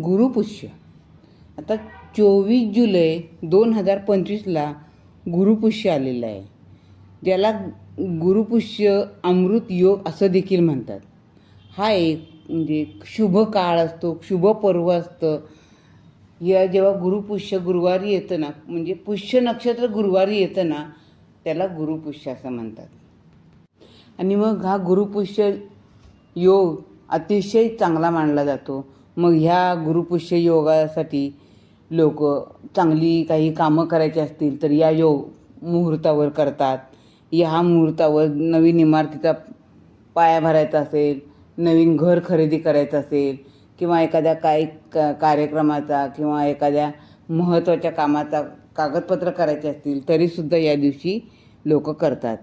गुरुपुष्य. आता 24 जुलै 2025ला गुरुपुष्य आलेलं आहे, ज्याला गुरुपुष्य अमृत योग असं देखील म्हणतात. हा एक म्हणजे शुभ काळ असतो, शुभ पर्व असतं. या जेव्हा गुरुपुष्य गुरुवारी येतं ना, म्हणजे पुष्य नक्षत्र गुरुवारी येतं ना, त्याला गुरुपुष्य असं म्हणतात. आणि मग हा गुरुपुष्य योग अतिशय चांगला मानला जातो. मग ह्या गुरुपुष्य योगासाठी लोक चांगली काही कामं करायची असतील तर या मुहूर्तावर करतात. ह्या मुहूर्तावर नवीन इमारतीचा पाया भरायचा असेल, नवीन घर खरेदी करायचं असेल, किंवा एखाद्या कार्यक्रमाचा किंवा एखाद्या महत्त्वाच्या कामाचा कागदपत्र करायचे असतील तरीसुद्धा या दिवशी लोक करतात.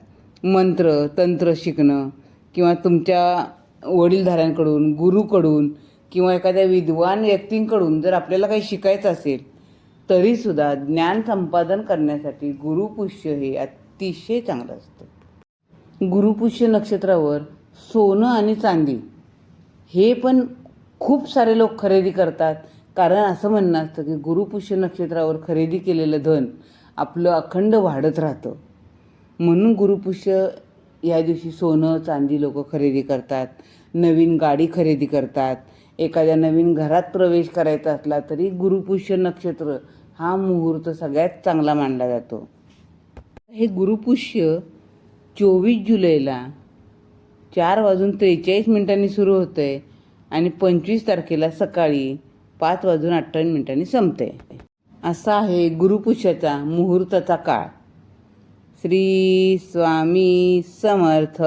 मंत्र तंत्र शिकणं किंवा तुमच्या वडीलधाऱ्यांकडून, गुरुकडून किंवा एखाद्या विद्वान व्यक्तींकडून जर आपल्याला काही शिकायचं असेल तरीसुद्धा ज्ञान संपादन करण्यासाठी गुरुपुष्य हे अतिशय चांगलं असतं. गुरुपुष्य नक्षत्रावर सोनं आणि चांदी हे पण खूप सारे लोक खरेदी करतात. कारण असं म्हणणं असतं की गुरुपुष्य नक्षत्रावर खरेदी केलेलं धन आपलं अखंड वाढत राहतं. म्हणून गुरुपुष्य या दिवशी सोनं चांदी लोक खरेदी करतात, नवीन गाडी खरेदी करतात. एखाद्या नवीन घरात प्रवेश करायचा असला तरी गुरुपुष्य नक्षत्र हा मुहूर्त सगळ्यात चांगला मानला जातो. हे गुरुपुष्य 24 जुलैला 4:43 सुरू होतं आहे आणि 25 तारखेला सकाळी 5:58 संपते. असा आहे गुरुपुष्याचा मुहूर्ताचा काळ. श्री स्वामी समर्थ.